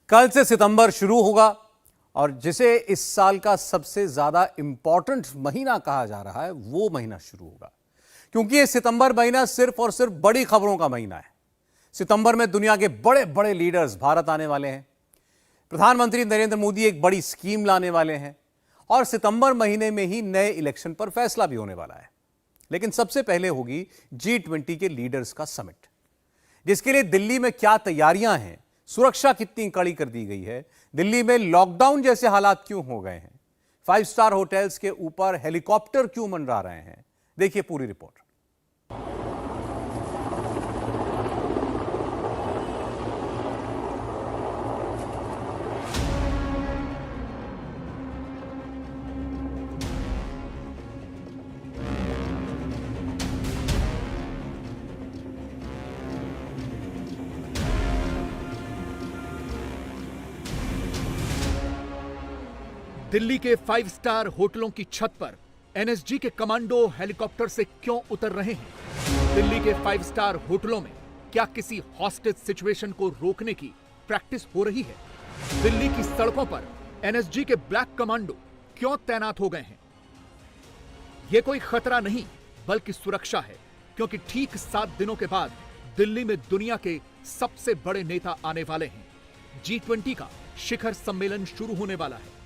कल से सितंबर शुरू होगा और जिसे इस साल का सबसे ज्यादा इंपॉर्टेंट महीना कहा जा रहा है वो महीना शुरू होगा, क्योंकि ये सितंबर महीना सिर्फ और सिर्फ बड़ी खबरों का महीना है। सितंबर में दुनिया के बड़े बड़े लीडर्स भारत आने वाले हैं। प्रधानमंत्री नरेंद्र मोदी एक बड़ी स्कीम लाने वाले हैं और सितंबर महीने में ही नए इलेक्शन पर फैसला भी होने वाला है। लेकिन सबसे पहले होगी G20 के लीडर्स का समिट, जिसके लिए दिल्ली में क्या तैयारियां हैं, सुरक्षा कितनी कड़ी कर दी गई है, दिल्ली में लॉकडाउन जैसे हालात क्यों हो गए हैं, 5 स्टार होटल्स के ऊपर हेलीकॉप्टर क्यों मंडरा रहे हैं, देखिए पूरी रिपोर्ट। दिल्ली के 5 स्टार होटलों की छत पर एनएसजी के कमांडो हेलीकॉप्टर से क्यों उतर रहे हैं? दिल्ली के 5 स्टार होटलों में क्या किसी हॉस्टेज सिचुएशन को रोकने की प्रैक्टिस हो रही है? दिल्ली की सड़कों पर एनएसजी के ब्लैक कमांडो क्यों तैनात हो गए हैं? यह कोई खतरा नहीं बल्कि सुरक्षा है, क्योंकि ठीक 7 दिनों के बाद दिल्ली में दुनिया के सबसे बड़े नेता आने वाले हैं। G20 का शिखर सम्मेलन शुरू होने वाला है।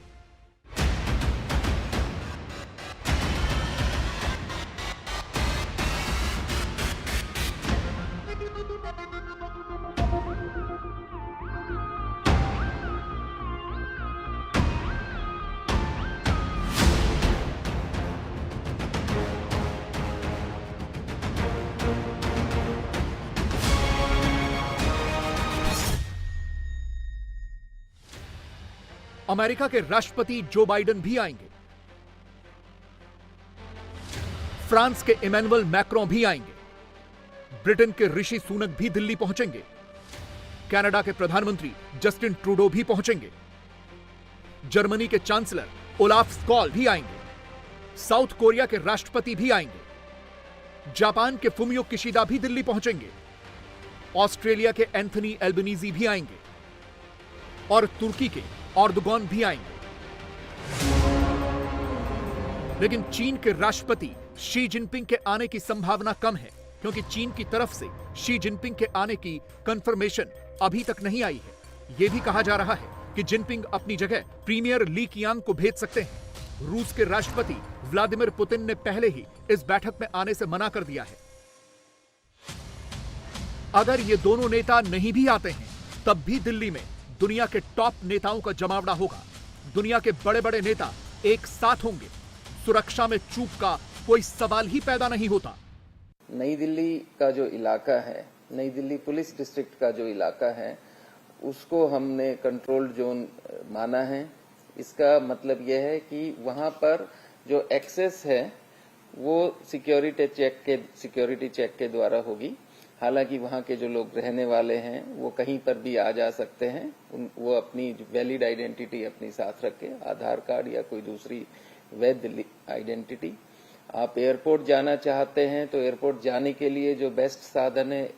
अमेरिका के राष्ट्रपति जो बाइडेन भी आएंगे, फ्रांस के इमैनुअल मैक्रों भी आएंगे, ब्रिटेन के ऋषि सुनक भी दिल्ली पहुंचेंगे, कनाडा के प्रधानमंत्री जस्टिन ट्रूडो भी पहुंचेंगे, जर्मनी के चांसलर ओलाफ स्कॉल भी आएंगे, साउथ कोरिया के राष्ट्रपति भी आएंगे, जापान के फुमियो किशिदा भी दिल्ली पहुंचेंगे, ऑस्ट्रेलिया के एंथनी एल्बनीजी भी आएंगे और तुर्की के एर्दोगन भी आएंगे। लेकिन चीन के राष्ट्रपति शी जिनपिंग के आने की संभावना कम है, क्योंकि चीन की तरफ से शी जिनपिंग के आने की कंफर्मेशन अभी तक नहीं आई है। यह भी कहा जा रहा है कि जिनपिंग अपनी जगह प्रीमियर ली कियांग को भेज सकते हैं। रूस के राष्ट्रपति व्लादिमीर पुतिन ने पहले ही इस बैठक में आने से मना कर दिया है। अगर ये दोनों नेता नहीं भी आते हैं, तब भी दिल्ली में दुनिया के टॉप नेताओं का जमावड़ा होगा। दुनिया के बड़े बड़े नेता एक साथ होंगे। सुरक्षा में चूक का कोई सवाल ही पैदा नहीं होता। नई दिल्ली का जो इलाका है, नई दिल्ली पुलिस डिस्ट्रिक्ट का जो इलाका है, उसको हमने कंट्रोल्ड जोन माना है। इसका मतलब यह है कि वहां पर जो एक्सेस है वो सिक्योरिटी चेक के द्वारा होगी। हालांकि वहां के जो लोग रहने वाले हैं वो कहीं पर भी आ जा सकते हैं। वो अपनी वैलिड आइडेंटिटी अपनी साथ रखे, आधार कार्ड या कोई दूसरी वैध आइडेंटिटी। आप एयरपोर्ट जाना चाहते हैं तो एयरपोर्ट जाने के लिए जो बेस्ट साधन है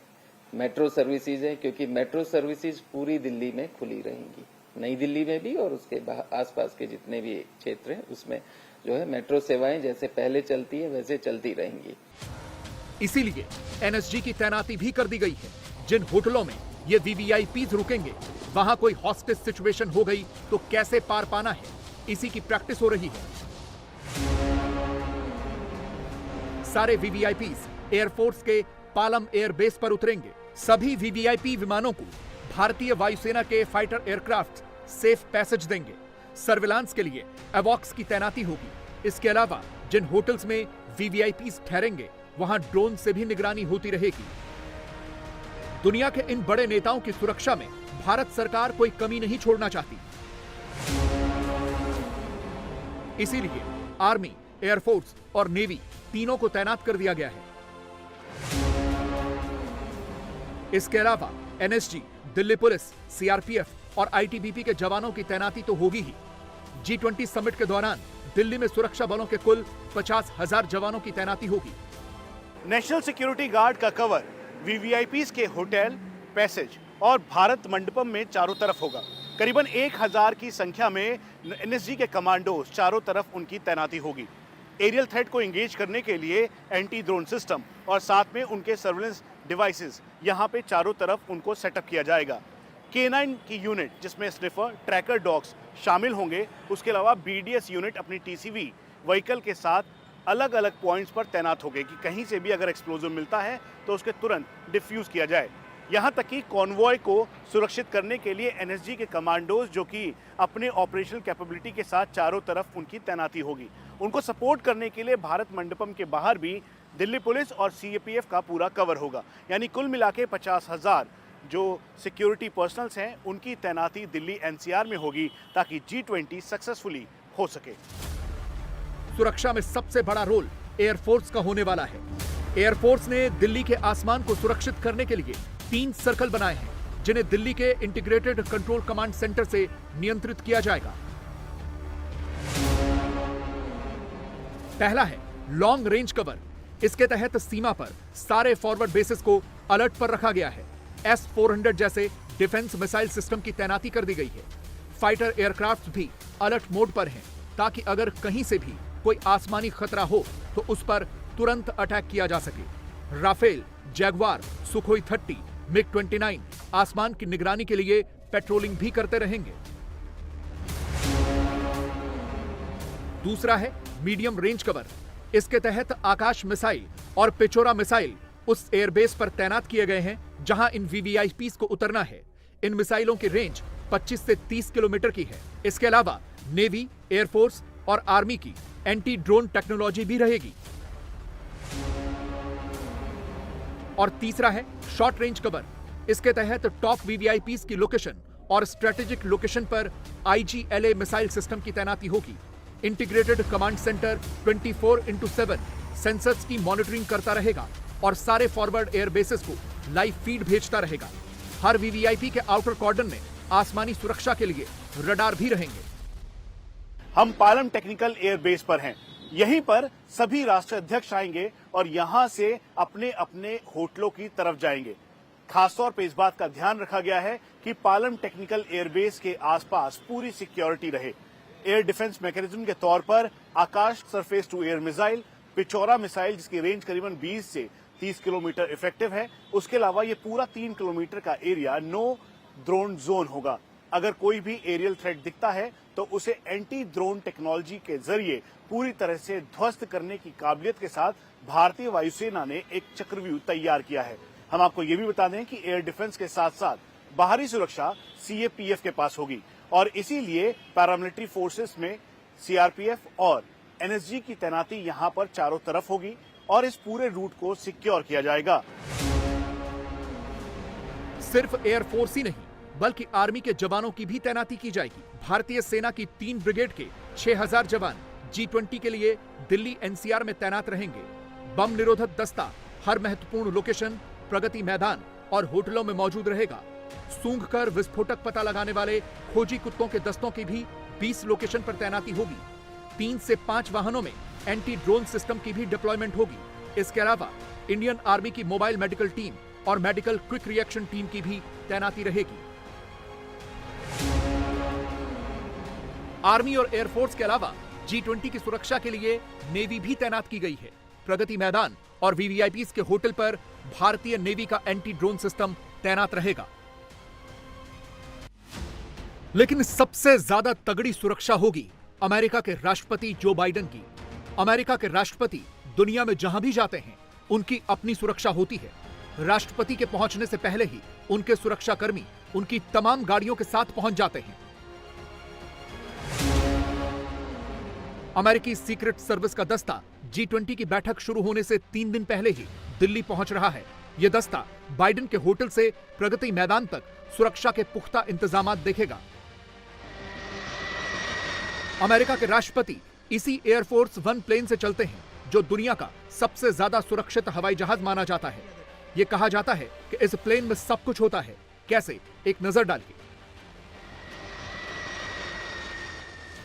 मेट्रो सर्विसेज है, क्योंकि मेट्रो सर्विसेज पूरी दिल्ली में खुली रहेंगी। नई दिल्ली में भी और उसके आसपास के जितने भी क्षेत्र हैं उसमें जो है मेट्रो सेवाएं जैसे पहले चलती है वैसे चलती रहेंगी। इसीलिए एनएसजी की तैनाती भी कर दी गई है। जिन होटलों में ये वीवीआईपीज रुकेंगे, वहां कोई हॉस्टेज सिचुएशन हो गई तो कैसे पार पाना है, इसी की प्रैक्टिस हो रही है। सारे वीवीआईपीज एयरफोर्स के पालम एयरबेस पर उतरेंगे। सभी वीवीआईपी विमानों को भारतीय वायुसेना के फाइटर एयरक्राफ्ट सेफ पैसेज देंगे। सर्विलांस के लिए एवॉक्स की तैनाती होगी। इसके अलावा जिन होटल्स में वीवीआईपीज ठहरेंगे, वहां ड्रोन से भी निगरानी होती रहेगी। दुनिया के इन बड़े नेताओं की सुरक्षा में भारत सरकार कोई कमी नहीं छोड़ना चाहती। इसीलिए आर्मी, एयरफोर्स और नेवी तीनों को तैनात कर दिया गया है। इसके अलावा एनएसजी, दिल्ली पुलिस, सीआरपीएफ और आईटीबीपी के जवानों की तैनाती तो होगी ही। G20 समिट के दौरान दिल्ली में सुरक्षा बलों के कुल 50,000 जवानों की तैनाती होगी। नेशनल सिक्योरिटी गार्ड का कवर वीवीआईपीज के होटल, पैसेज और भारत मंडपम में चारों तरफ होगा। करीबन 1000 की संख्या में एनएसजी के कमांडोज चारों तरफ उनकी तैनाती होगी। एरियल थ्रेट को एंगेज करने के लिए एंटी ड्रोन सिस्टम और साथ में उनके सर्वेलेंस डिवाइसेस यहाँ पे चारों तरफ उनको सेटअप किया जाएगा। K9 की यूनिट जिसमें स्निफर, ट्रैकर डॉग्स शामिल होंगे, उसके अलावा BDS यूनिट अपनी TCV व्हीकल के साथ अलग अलग पॉइंट्स पर तैनात होंगे कि कहीं से भी अगर एक्सप्लोजिव मिलता है तो उसके तुरंत डिफ्यूज किया जाए। यहाँ तक कि कॉन्वॉय को सुरक्षित करने के लिए एनएसजी के कमांडोज जो कि अपने ऑपरेशनल कैपेबिलिटी के साथ चारों तरफ उनकी तैनाती होगी। उनको सपोर्ट करने के लिए भारत मंडपम के बाहर भी दिल्ली पुलिस और CAPF का पूरा कवर होगा। यानी कुल मिला के 50,000 जो सिक्योरिटी पर्सनल्स हैं उनकी तैनाती दिल्ली NCR में होगी ताकि G20 सक्सेसफुली हो सके। सुरक्षा में सबसे बड़ा रोल एयरफोर्स का होने वाला है। एयरफोर्स ने दिल्ली के आसमान को सुरक्षित करने के लिए 3 सर्कल बनाए हैं, जिन्हें दिल्ली के इंटीग्रेटेड कंट्रोल कमांड सेंटर से नियंत्रित किया जाएगा। पहला है लॉन्ग रेंज कवर। इसके तहत सीमा पर सारे फॉरवर्ड बेसिस को अलर्ट पर रखा गया है। S-400 जैसे डिफेंस मिसाइल सिस्टम की तैनाती कर दी गई है। फाइटर एयरक्राफ्ट भी अलर्ट मोड पर हैं, ताकि अगर कहीं से भी कोई आसमानी खतरा हो तो उस पर तुरंत अटैक किया जा सके। राफेल, जैगवार, सुखोई 30, MiG-29 आसमान की निगरानी के लिए पेट्रोलिंग भी करते रहेंगे। दूसरा है मीडियम रेंज कवर। इसके तहत आकाश मिसाइल और पिचोरा मिसाइल उस एयरबेस पर तैनात किए गए हैं जहां इन VVIPs को उतरना है। इन मिसाइलों की रेंज 25 से 30 किलोमीटर की है। इसके अलावा नेवी, एयरफोर्स और आर्मी की एंटी ड्रोन टेक्नोलॉजी भी रहेगी। और तीसरा है शॉर्ट रेंज कवर। इसके तहत टॉप VVIPs की लोकेशन और स्ट्रेटेजिक लोकेशन पर IGLA मिसाइल सिस्टम की तैनाती होगी। इंटीग्रेटेड कमांड सेंटर 24/7 सेंसर्स की मॉनिटरिंग करता रहेगा और सारे फॉरवर्ड एयर बेसेस को लाइव फीड भेजता रहेगा। हर VVIP के आउटर कॉर्डन में आसमानी सुरक्षा के लिए रडार भी रहेंगे। हम पालम टेक्निकल एयर बेस पर हैं। यहीं पर सभी राष्ट्राध्यक्ष आएंगे और यहां से अपने अपने होटलों की तरफ जाएंगे। खासतौर पर इस बात का ध्यान रखा गया है कि पालम टेक्निकल एयरबेस के आसपास पूरी सिक्योरिटी रहे। एयर डिफेंस मैकेनिज्म के तौर पर Akash surface to air missile, Pechora missile जिसकी रेंज करीबन 20 से 30 किलोमीटर इफेक्टिव है। उसके अलावा ये पूरा 3 किलोमीटर का एरिया नो ड्रोन जोन होगा। अगर कोई भी एरियल थ्रेट दिखता है तो उसे एंटी ड्रोन टेक्नोलॉजी के जरिए पूरी तरह से ध्वस्त करने की काबिलियत के साथ भारतीय वायुसेना ने एक चक्रव्यूह तैयार किया है। हम आपको ये भी बता दें कि एयर डिफेंस के साथ साथ बाहरी सुरक्षा CAPF के पास होगी और इसीलिए पैरामिलिट्री फोर्सेस में CRPF और NSG की तैनाती यहां पर चारों तरफ होगी और इस पूरे रूट को सिक्योर किया जाएगा। सिर्फ एयरफोर्स ही नहीं बल्कि आर्मी के जवानों की भी तैनाती की जाएगी। भारतीय सेना की 3 ब्रिगेड के 6000 जवान G20 के लिए दिल्ली NCR में तैनात रहेंगे। बम निरोधक दस्ता हर महत्वपूर्ण लोकेशन, प्रगति मैदान और होटलों में मौजूद रहेगा। सूंघकर विस्फोटक पता लगाने वाले खोजी कुत्तों के दस्तों की भी 20 लोकेशन पर तैनाती होगी। 3 से 5 वाहनों में एंटी ड्रोन सिस्टम की भी डिप्लॉयमेंट होगी। इसके अलावा इंडियन आर्मी की मोबाइल मेडिकल टीम और मेडिकल क्विक रिएक्शन टीम की भी तैनाती रहेगी। आर्मी और एयरफोर्स के अलावा G20 की सुरक्षा के लिए नेवी भी तैनात की गई है। प्रगति मैदान और VVIPs के होटल पर भारतीय नेवी का एंटी ड्रोन सिस्टम तैनात रहेगा। लेकिन सबसे ज्यादा तगड़ी सुरक्षा होगी अमेरिका के राष्ट्रपति जो बाइडेन की। अमेरिका के राष्ट्रपति दुनिया में जहां भी जाते हैं उनकी अपनी सुरक्षा होती है। राष्ट्रपति के पहुंचने से पहले ही उनके सुरक्षाकर्मी उनकी तमाम गाड़ियों के साथ पहुंच जाते हैं। अमेरिकी सीक्रेट सर्विस का दस्ता G20 की बैठक शुरू होने से 3 दिन पहले ही दिल्ली पहुंच रहा है। यह दस्ता बाइडेन के होटल से प्रगति मैदान तक सुरक्षा के पुख्ता इंतजाम देखेगा। अमेरिका के राष्ट्रपति इसी एयरफोर्स 1 प्लेन से चलते हैं, जो दुनिया का सबसे ज्यादा सुरक्षित हवाई जहाज माना जाता है। यह कहा जाता है कि इस प्लेन में सब कुछ होता है। कैसे? एक नजर डालिए।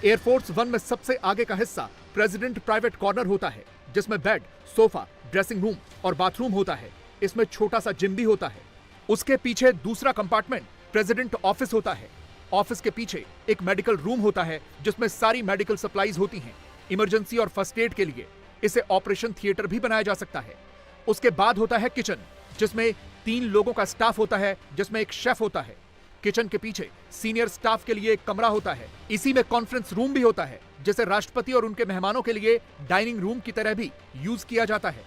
एयरफोर्स 1 में सबसे आगे का हिस्सा प्रेसिडेंट प्राइवेट कॉर्नर होता है, जिसमें बेड, सोफा, ड्रेसिंग रूम और बाथरूम होता है। इसमें छोटा सा जिम भी होता है। उसके पीछे दूसरा कंपार्टमेंट प्रेसिडेंट ऑफिस होता है। ऑफिस के पीछे एक मेडिकल रूम होता है जिसमें सारी मेडिकल सप्लाईज होती हैं। इमरजेंसी और फर्स्ट एड के लिए इसे ऑपरेशन थिएटर भी बनाया जा सकता है। उसके बाद होता है किचन, जिसमें 3 लोगों का स्टाफ होता है, जिसमें एक शेफ होता है। किचन के पीछे सीनियर स्टाफ के लिए एक कमरा होता है। इसी में कॉन्फ्रेंस रूम भी होता है, जिसे राष्ट्रपति और उनके मेहमानों के लिए डाइनिंग रूम की तरह भी यूज किया जाता है।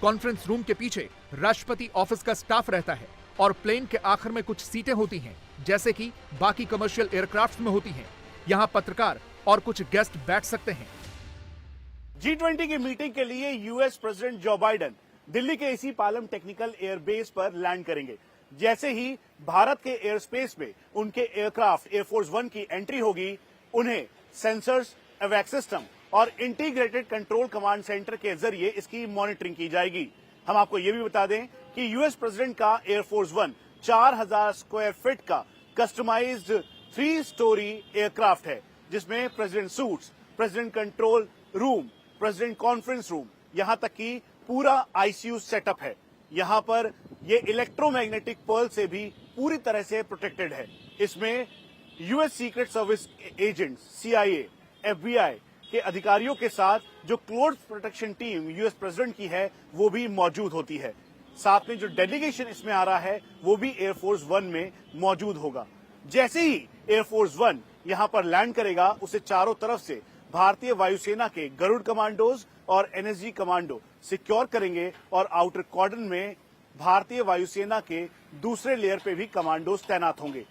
कॉन्फ्रेंस रूम के पीछे राष्ट्रपति ऑफिस का स्टाफ रहता है और प्लेन के आखिर में कुछ सीटें होती हैं, जैसे कि बाकी कमर्शियल एयरक्राफ्ट में होती हैं। यहां पत्रकार और कुछ गेस्ट बैठ सकते हैं। G20 की मीटिंग के लिए US president Joe Biden Delhi के इसी पालम टेक्निकल एयरबेस पर लैंड करेंगे। जैसे ही भारत के एयर स्पेस में उनके एयरक्राफ्ट एयरफोर्स 1 की एंट्री होगी, उन्हें सेंसर्स, एवैक सिस्टम और इंटीग्रेटेड कंट्रोल कमांड सेंटर के जरिए इसकी मॉनिटरिंग की जाएगी। हम आपको यह भी बता दें कि यूएस प्रेसिडेंट का एयरफोर्स 1 4000 स्क्वायर फीट का कस्टमाइज्ड 3 स्टोरी एयरक्राफ्ट है, जिसमें president suits, president control room, president conference room, यहां तक कि पूरा आईसीयू सेटअप है। यहां पर ये इलेक्ट्रोमैग्नेटिक पर्ल से भी पूरी तरह से प्रोटेक्टेड है। इसमें US secret service agents, CIA, FBI के अधिकारियों के साथ जो close protection team US president की है वो भी मौजूद होती है। साथ में जो डेलीगेशन इसमें आ रहा है वो भी एयरफोर्स 1 में मौजूद होगा। जैसे ही एयरफोर्स 1 यहां पर लैंड करेगा, उसे चारों तरफ से भारतीय वायुसेना के गरुड़ कमांडोज और एनएसजी कमांडो सिक्योर करेंगे और आउटर कॉर्डन में भारतीय वायुसेना के दूसरे लेयर पे भी कमांडोज तैनात होंगे।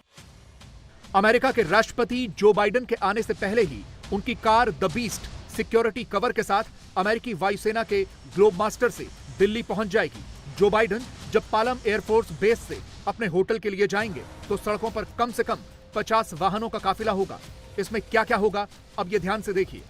अमेरिका के राष्ट्रपति जो बाइडेन के आने से पहले ही उनकी car the beast security cover के साथ अमेरिकी वायुसेना के ग्लोब मास्टर से दिल्ली पहुंच जाएगी। जो बाइडेन जब पालम एयरफोर्स बेस से अपने होटल के लिए जाएंगे तो सड़कों पर कम से कम 50 वाहनों का काफिला होगा। इसमें क्या क्या होगा, अब ये ध्यान से देखिए।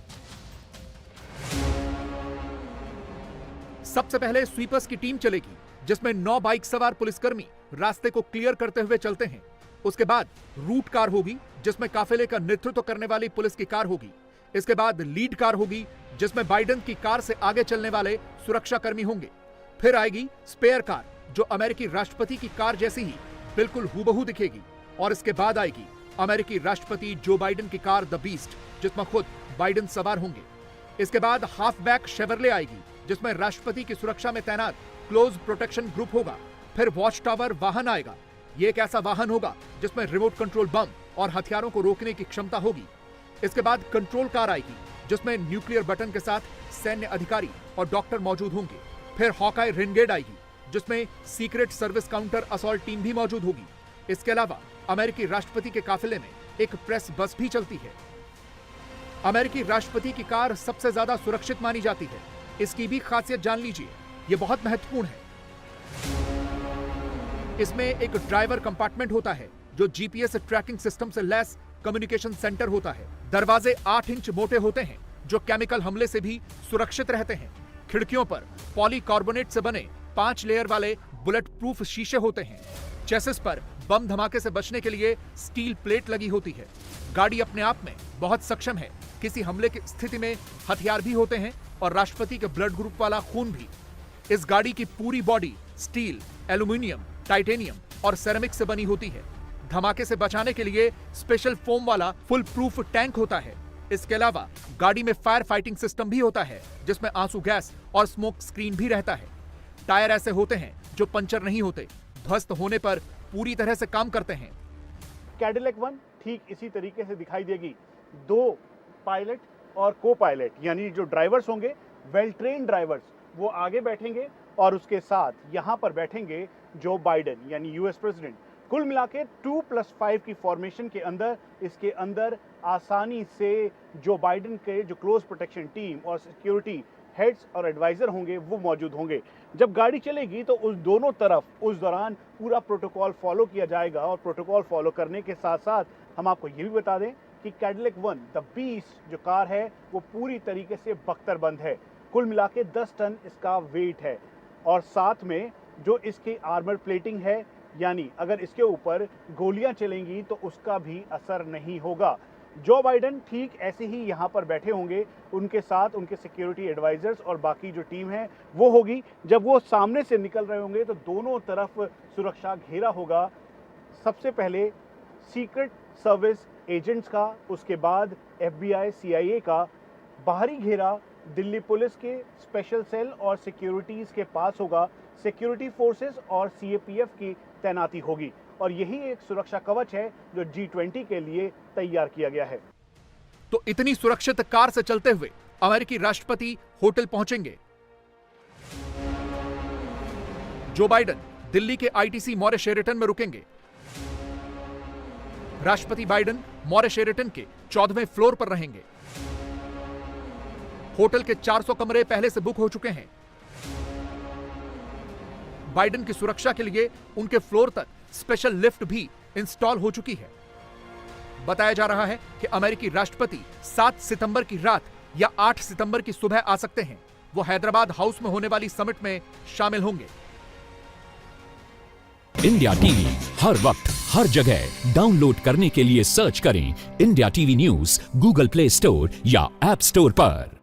सबसे पहले स्वीपर्स की टीम चलेगी, जिसमें 9 बाइक सवार पुलिसकर्मी रास्ते को क्लियर करते हुए चलते हैं। उसके बाद रूट कार होगी, जिसमें काफिले का नेतृत्व करने वाली पुलिस की कार होगी। इसके बाद लीड कार होगी, जिसमें बाइडेन की कार से आगे चलने वाले सुरक्षा कर्मी होंगे। फिर आएगी स्पेयर कार, जो अमेरिकी राष्ट्रपति की कार जैसी ही बिल्कुल हूबहू दिखेगी। और इसके बाद आएगी अमेरिकी राष्ट्रपति जो बाइडेन की कार द बीस्ट, जिसमें खुद बाइडेन सवार होंगे। इसके बाद हाफबैक शेवरले आएगी, जिसमें राष्ट्रपति की सुरक्षा में तैनात क्लोज प्रोटेक्शन ग्रुप होगा। फिर वॉच टावर वाहन आएगा। ये एक ऐसा वाहन होगा जिसमें रिमोट कंट्रोल बम और हथियारों को रोकने की क्षमता होगी। इसके बाद कंट्रोल कार आएगी, जिसमें न्यूक्लियर बटन के साथ सैन्य अधिकारी और डॉक्टर मौजूद होंगे। फिर हॉकाई रेनगेड आएगी, जिसमें secret service counter assault team भी मौजूद होगी। इसके अलावा अमेरिकी राष्ट्रपति के काफिले में एक प्रेस बस भी चलती है। अमेरिकी राष्ट्रपति की कार सबसे ज्यादा सुरक्षित मानी जाती है। इसकी भी खासियत जान लीजिए, यह बहुत महत्वपूर्ण है। इसमें एक ड्राइवर कंपार्टमेंट होता है, जो जीपीएस ट्रैकिंग सिस्टम से लैस कम्युनिकेशन सेंटर होता है। दरवाजे 8 इंच मोटे होते हैं, जो केमिकल हमले से भी सुरक्षित रहते हैं। खिड़कियों पर पॉलीकार्बोनेट से बने 5 लेयर वाले बुलेट प्रूफ शीशे होते हैं। चेसिस पर बम धमाके से बचने के लिए स्टील प्लेट लगी होती है। गाड़ी अपने आप में बहुत सक्षम है। किसी हमले की स्थिति में हथियार भी होते हैं और राष्ट्रपति के ब्लड ग्रुप वाला खून भी। इस गाड़ी की पूरी बॉडी स्टील, एल्यूमिनियम, टाइटेनियम और सेरेमिक से बनी होती है। धमाके से बचाने के लिए स्पेशल फोम वाला फुल प्रूफ टैंक होता है। इसके अलावा गाड़ी में फायर फाइटिंग सिस्टम भी होता है, जिसमें आंसू गैस और स्मोक स्क्रीन भी रहता है। टायर ऐसे होते हैं जो पंचर नहीं होते, ध्वस्त होने पर पूरी तरह से काम करते हैं। कैडिलैक 1 ठीक इसी तरीके से दिखाई देगी। 2 पायलट और को पायलट यानी जो ड्राइवर्स होंगे, वेल ट्रेन ड्राइवर्स, वो आगे बैठेंगे और उसके साथ यहां पर बैठेंगे जो बाइडेन यानी यूएस प्रेसिडेंट। कुल मिला के 2+5 की फॉर्मेशन के अंदर इसके अंदर आसानी से जो बाइडेन के जो क्लोज प्रोटेक्शन टीम और सिक्योरिटी हेड्स और एडवाइजर होंगे वो मौजूद होंगे। जब गाड़ी चलेगी तो उस दोनों तरफ उस दौरान पूरा प्रोटोकॉल फॉलो किया जाएगा और प्रोटोकॉल फॉलो करने के साथ साथ हम आपको ये भी बता दें कि कैडिलैक 1 द बीस्ट जो कार है वो पूरी तरीके से बख्तरबंद है। कुल मिला के 10 टन इसका वेट है और साथ में जो इसकी आर्मर प्लेटिंग है, यानी अगर इसके ऊपर गोलियां चलेंगी तो उसका भी असर नहीं होगा। जो बाइडेन ठीक ऐसे ही यहाँ पर बैठे होंगे, उनके साथ उनके सिक्योरिटी एडवाइजर्स और बाकी जो टीम है वो होगी। जब वो सामने से निकल रहे होंगे तो दोनों तरफ सुरक्षा घेरा होगा। सबसे पहले सीक्रेट सर्विस एजेंट्स का, उसके बाद FBI, CIA का बाहरी घेरा दिल्ली पुलिस के स्पेशल सेल और सिक्योरिटीज के पास होगा। सिक्योरिटी फोर्सेस और CAPF की तैनाती होगी और यही एक सुरक्षा कवच है जो G20 के लिए तैयार किया गया है। तो इतनी सुरक्षित कार से चलते हुए अमेरिकी राष्ट्रपति होटल पहुंचेंगे। जो बाइडेन दिल्ली के ITC मौर्य शेरेटन में रुकेंगे। राष्ट्रपति बाइडेन मौर्य शेरेटन के 14वें फ्लोर पर रहेंगे। होटल के 400 कमरे पहले से बुक हो चुके हैं। बाइडेन की सुरक्षा के लिए उनके फ्लोर तक स्पेशल लिफ्ट भी इंस्टॉल हो चुकी है। बताया जा रहा है कि अमेरिकी राष्ट्रपति 7 सितंबर की रात या 8 सितंबर की सुबह आ सकते हैं। वो हैदराबाद हाउस में होने वाली समिट में शामिल होंगे। इंडिया टीवी हर वक्त हर जगह डाउनलोड करने के लिए सर्च करें India TV news Google play store या ऐप स्टोर पर।